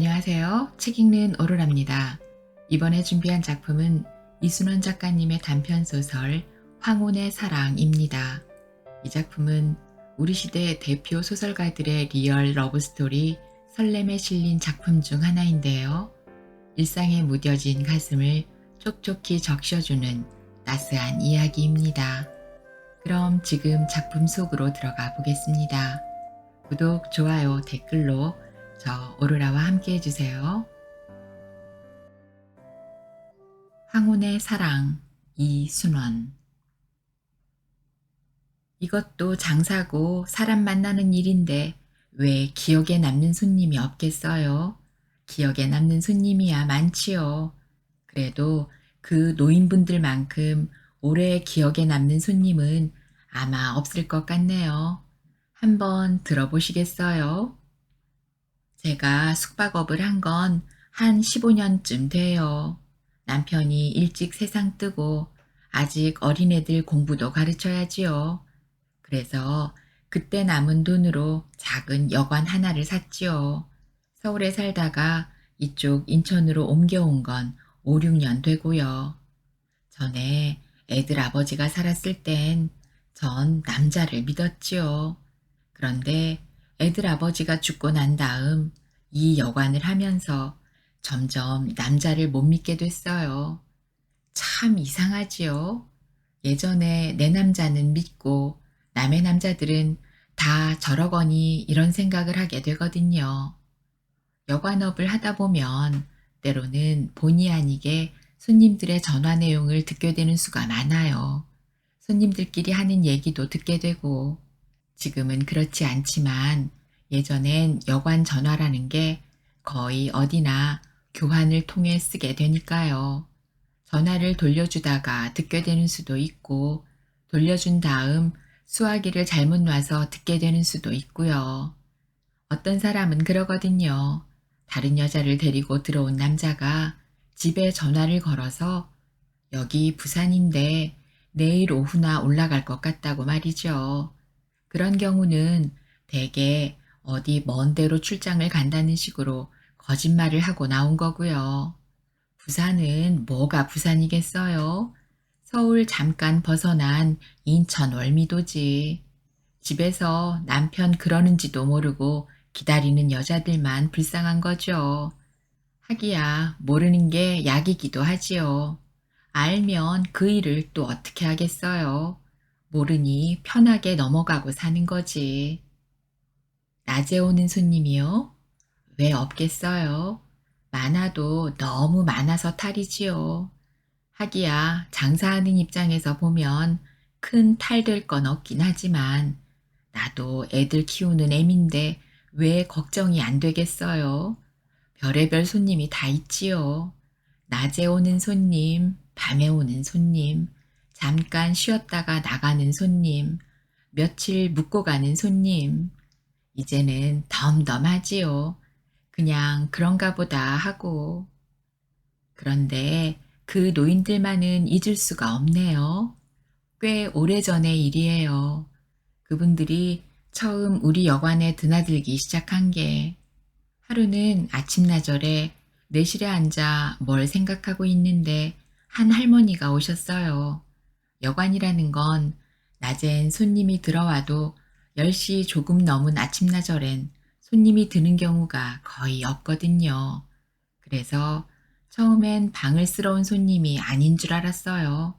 안녕하세요. 책 읽는 오로라입니다. 이번에 준비한 작품은 이순원 작가님의 단편소설 황혼의 사랑입니다. 이 작품은 우리 시대 대표 소설가들의 리얼 러브스토리 설렘에 실린 작품 중 하나인데요. 일상에 무뎌진 가슴을 촉촉히 적셔주는 따스한 이야기입니다. 그럼 지금 작품 속으로 들어가 보겠습니다. 구독, 좋아요, 댓글로 저 오로라와 함께 해주세요. 황혼의 사랑 이순원. 이것도 장사고 사람 만나는 일인데 왜 기억에 남는 손님이 없겠어요? 기억에 남는 손님이야 많지요. 그래도 그 노인분들만큼 오래 기억에 남는 손님은 아마 없을 것 같네요. 한번 들어보시겠어요? 제가 숙박업을 한 건 한 15년쯤 돼요. 남편이 일찍 세상 뜨고 아직 어린애들 공부도 가르쳐야지요. 그래서 그때 남은 돈으로 작은 여관 하나를 샀지요. 서울에 살다가 이쪽 인천으로 옮겨온 건 5, 6년 되고요. 전에 애들 아버지가 살았을 땐 전 남자를 믿었지요. 그런데 애들 아버지가 죽고 난 다음 이 여관을 하면서 점점 남자를 못 믿게 됐어요. 참 이상하지요. 예전에 내 남자는 믿고 남의 남자들은 다 저러거니 이런 생각을 하게 되거든요. 여관업을 하다 보면 때로는 본의 아니게 손님들의 전화 내용을 듣게 되는 수가 많아요. 손님들끼리 하는 얘기도 듣게 되고 지금은 그렇지 않지만 예전엔 여관 전화라는 게 거의 어디나 교환을 통해 쓰게 되니까요. 전화를 돌려주다가 듣게 되는 수도 있고 돌려준 다음 수화기를 잘못 놔서 듣게 되는 수도 있고요. 어떤 사람은 그러거든요. 다른 여자를 데리고 들어온 남자가 집에 전화를 걸어서 여기 부산인데 내일 오후나 올라갈 것 같다고 말이죠. 그런 경우는 대개 어디 먼 데로 출장을 간다는 식으로 거짓말을 하고 나온 거고요. 부산은 뭐가 부산이겠어요? 서울 잠깐 벗어난 인천 월미도지. 집에서 남편 그러는지도 모르고 기다리는 여자들만 불쌍한 거죠. 하기야 모르는 게 약이기도 하지요. 알면 그 일을 또 어떻게 하겠어요. 모르니 편하게 넘어가고 사는 거지. 낮에 오는 손님이요? 왜 없겠어요? 많아도 너무 많아서 탈이지요. 하기야 장사하는 입장에서 보면 큰 탈 될 건 없긴 하지만 나도 애들 키우는 애인데 왜 걱정이 안 되겠어요? 별의별 손님이 다 있지요. 낮에 오는 손님, 밤에 오는 손님, 잠깐 쉬었다가 나가는 손님, 며칠 묵고 가는 손님. 이제는 덤덤하지요. 그냥 그런가 보다 하고. 그런데 그 노인들만은 잊을 수가 없네요. 꽤 오래전의 일이에요. 그분들이 처음 우리 여관에 드나들기 시작한 게 하루는 아침나절에 내실에 앉아 뭘 생각하고 있는데 한 할머니가 오셨어요. 여관이라는 건 낮엔 손님이 들어와도 10시 조금 넘은 아침나절엔 손님이 드는 경우가 거의 없거든요. 그래서 처음엔 방을 쓰러 온 손님이 아닌 줄 알았어요.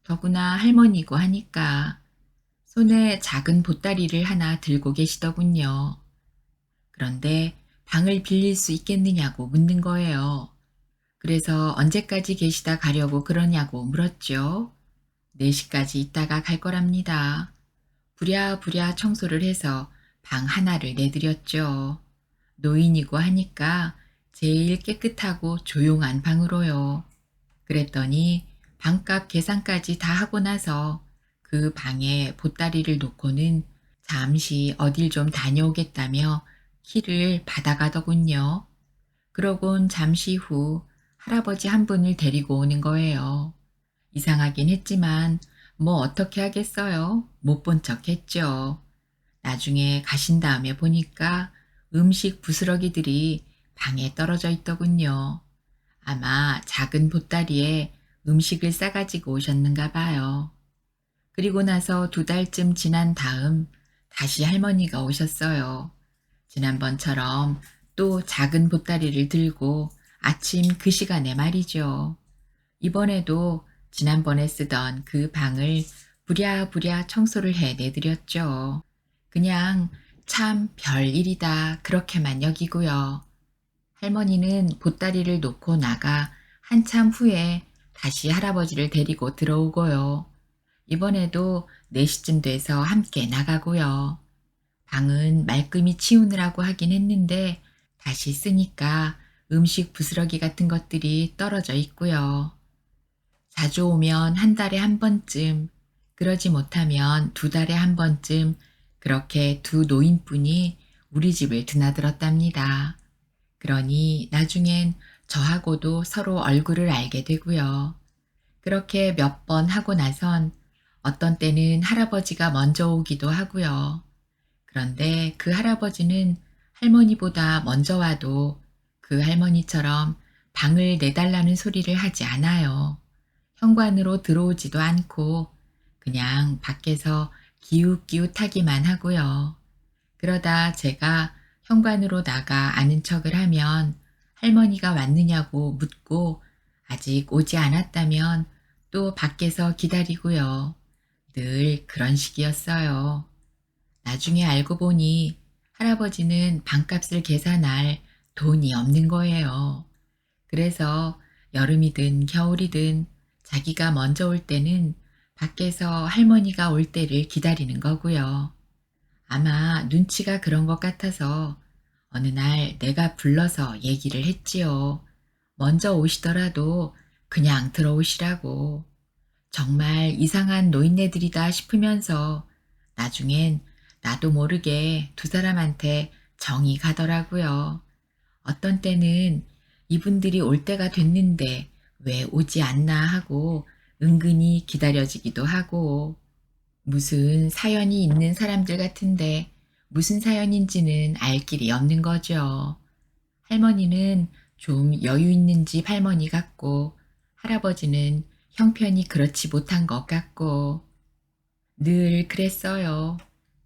더구나 할머니고 하니까 손에 작은 보따리를 하나 들고 계시더군요. 그런데 방을 빌릴 수 있겠느냐고 묻는 거예요. 그래서 언제까지 계시다 가려고 그러냐고 물었죠. 4시까지 있다가 갈 거랍니다. 부랴부랴 청소를 해서 방 하나를 내드렸죠. 노인이고 하니까 제일 깨끗하고 조용한 방으로요. 그랬더니 방값 계산까지 다 하고 나서 그 방에 보따리를 놓고는 잠시 어딜 좀 다녀오겠다며 키를 받아가더군요. 그러곤 잠시 후 할아버지 한 분을 데리고 오는 거예요. 이상하긴 했지만 뭐 어떻게 하겠어요? 못 본 척 했죠. 나중에 가신 다음에 보니까 음식 부스러기들이 방에 떨어져 있더군요. 아마 작은 보따리에 음식을 싸가지고 오셨는가 봐요. 그리고 나서 2달쯤 지난 다음 다시 할머니가 오셨어요. 지난번처럼 또 작은 보따리를 들고 아침 그 시간에 말이죠. 이번에도 지난번에 쓰던 그 방을 부랴부랴 청소를 해 내드렸죠. 그냥 참 별일이다 그렇게만 여기고요. 할머니는 보따리를 놓고 나가 한참 후에 다시 할아버지를 데리고 들어오고요. 이번에도 4시쯤 돼서 함께 나가고요. 방은 말끔히 치우느라고 하긴 했는데 다시 쓰니까 음식 부스러기 같은 것들이 떨어져 있고요. 자주 오면 1달에 한 번쯤, 그러지 못하면 2달에 한 번쯤 그렇게 두 노인분이 우리 집을 드나들었답니다. 그러니 나중엔 저하고도 서로 얼굴을 알게 되고요. 그렇게 몇 번 하고 나선 어떤 때는 할아버지가 먼저 오기도 하고요. 그런데 그 할아버지는 할머니보다 먼저 와도 그 할머니처럼 방을 내달라는 소리를 하지 않아요. 현관으로 들어오지도 않고 그냥 밖에서 기웃기웃하기만 하고요. 그러다 제가 현관으로 나가 아는 척을 하면 할머니가 왔느냐고 묻고 아직 오지 않았다면 또 밖에서 기다리고요. 늘 그런 식이었어요. 나중에 알고 보니 할아버지는 방값을 계산할 돈이 없는 거예요. 그래서 여름이든 겨울이든 자기가 먼저 올 때는 밖에서 할머니가 올 때를 기다리는 거고요. 아마 눈치가 그런 것 같아서 어느 날 내가 불러서 얘기를 했지요. 먼저 오시더라도 그냥 들어오시라고. 정말 이상한 노인네들이다 싶으면서 나중엔 나도 모르게 두 사람한테 정이 가더라고요. 어떤 때는 이분들이 올 때가 됐는데 왜 오지 않나 하고 은근히 기다려지기도 하고 무슨 사연이 있는 사람들 같은데 무슨 사연인지는 알 길이 없는 거죠. 할머니는 좀 여유 있는 집 할머니 같고 할아버지는 형편이 그렇지 못한 것 같고 늘 그랬어요.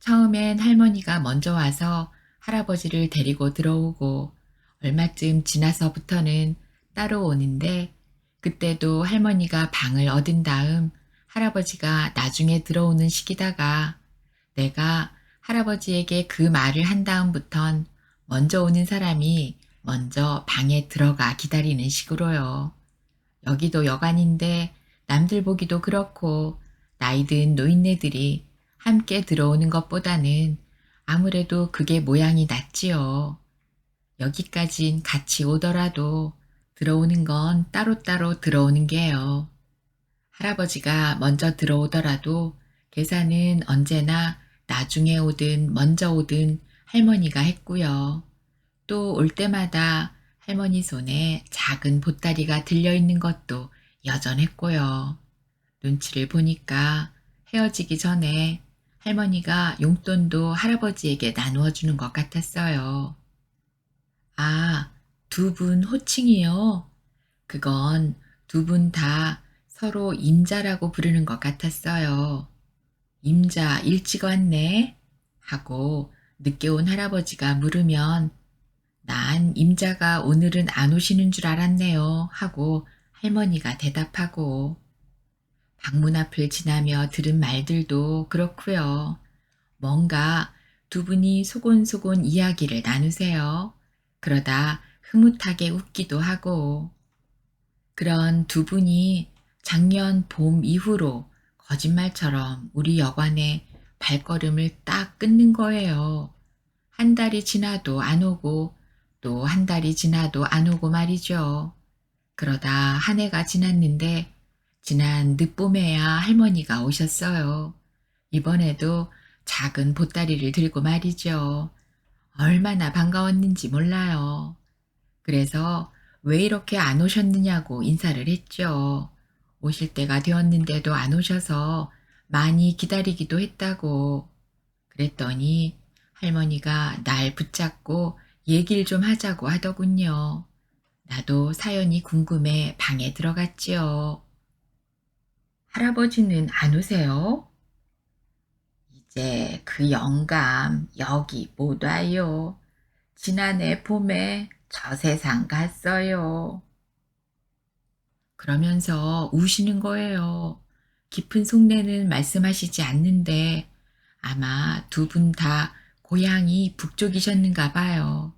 처음엔 할머니가 먼저 와서 할아버지를 데리고 들어오고 얼마쯤 지나서부터는 따로 오는데 그때도 할머니가 방을 얻은 다음 할아버지가 나중에 들어오는 시기다가 내가 할아버지에게 그 말을 한 다음부턴 먼저 오는 사람이 먼저 방에 들어가 기다리는 식으로요. 여기도 여간인데 남들 보기도 그렇고 나이 든 노인네들이 함께 들어오는 것보다는 아무래도 그게 모양이 낫지요. 여기까진 같이 오더라도 들어오는 건 따로따로 들어오는 게요. 할아버지가 먼저 들어오더라도 계산은 언제나 나중에 오든 먼저 오든 할머니가 했고요. 또 올 때마다 할머니 손에 작은 보따리가 들려있는 것도 여전했고요. 눈치를 보니까 헤어지기 전에 할머니가 용돈도 할아버지에게 나누어 주는 것 같았어요. 아, 2분 호칭이요? 그건 2분 다 서로 임자라고 부르는 것 같았어요. 임자 일찍 왔네? 하고 늦게 온 할아버지가 물으면 난 임자가 오늘은 안 오시는 줄 알았네요. 하고 할머니가 대답하고 방문 앞을 지나며 들은 말들도 그렇고요. 뭔가 2분이 소곤소곤 이야기를 나누세요. 그러다 흐뭇하게 웃기도 하고 그런 2분이 작년 봄 이후로 거짓말처럼 우리 여관에 발걸음을 딱 끊는 거예요. 1달이 지나도 안 오고 또 1달이 지나도 안 오고 말이죠. 그러다 한 해가 지났는데 지난 늦봄에야 할머니가 오셨어요. 이번에도 작은 보따리를 들고 말이죠. 얼마나 반가웠는지 몰라요. 그래서 왜 이렇게 안 오셨느냐고 인사를 했죠. 오실 때가 되었는데도 안 오셔서 많이 기다리기도 했다고. 그랬더니 할머니가 날 붙잡고 얘기를 좀 하자고 하더군요. 나도 사연이 궁금해 방에 들어갔지요. 할아버지는 안 오세요? 이제 그 영감 여기 못 와요. 지난해 봄에 저 세상 갔어요. 그러면서 우시는 거예요. 깊은 속내는 말씀하시지 않는데 아마 두 분 다 고향이 북쪽이셨는가 봐요.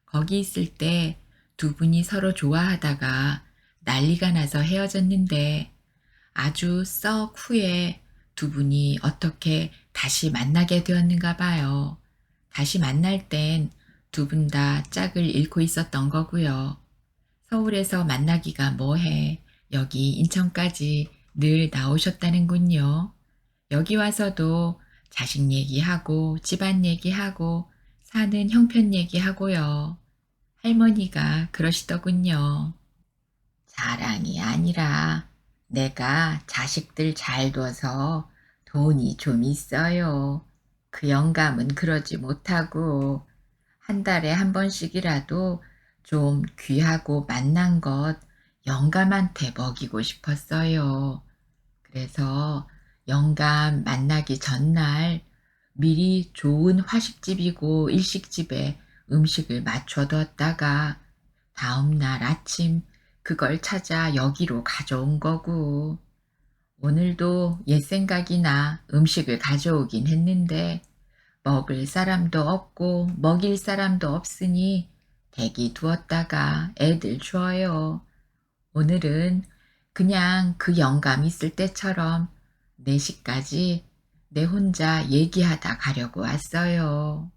거기 있을 때 두 분이 서로 좋아하다가 난리가 나서 헤어졌는데 아주 썩 후에 두 분이 어떻게 다시 만나게 되었는가 봐요. 다시 만날 땐 두 분 다 짝을 잃고 있었던 거고요. 서울에서 만나기가 뭐해. 여기 인천까지 늘 나오셨다는군요. 여기 와서도 자식 얘기하고 집안 얘기하고 사는 형편 얘기하고요. 할머니가 그러시더군요. 자랑이 아니라 내가 자식들 잘 둬서 돈이 좀 있어요. 그 영감은 그러지 못하고 한 달에 한 번씩이라도 좀 귀하고 맛난 것 영감한테 먹이고 싶었어요. 그래서 영감 만나기 전날 미리 좋은 화식집이고 일식집에 음식을 맞춰뒀다가 다음날 아침 그걸 찾아 여기로 가져온 거고 오늘도 옛 생각이 나 음식을 가져오긴 했는데 먹을 사람도 없고 먹일 사람도 없으니 대기 두었다가 애들 줘요. 오늘은 그냥 그 영감 있을 때처럼 4시까지 내 혼자 얘기하다 가려고 왔어요.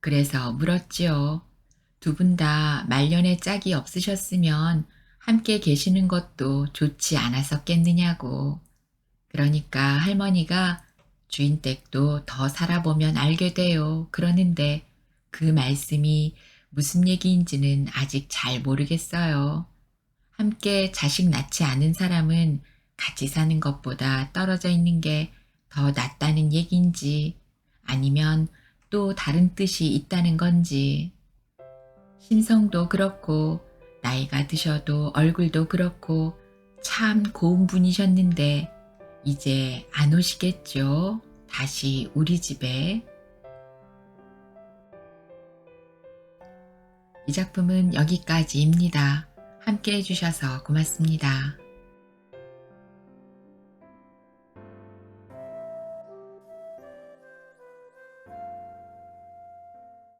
그래서 물었지요. 두 분 다 말년에 짝이 없으셨으면 함께 계시는 것도 좋지 않았었겠느냐고. 그러니까 할머니가 주인 댁도 더 살아보면 알게 돼요. 그러는데 그 말씀이 무슨 얘기인지는 아직 잘 모르겠어요. 함께 자식 낳지 않은 사람은 같이 사는 것보다 떨어져 있는 게 더 낫다는 얘기인지 아니면 또 다른 뜻이 있다는 건지 심성도 그렇고 나이가 드셔도 얼굴도 그렇고 참 고운 분이셨는데 이제 안 오시겠죠? 다시 우리 집에. 이 작품은 여기까지입니다. 함께 해주셔서 고맙습니다.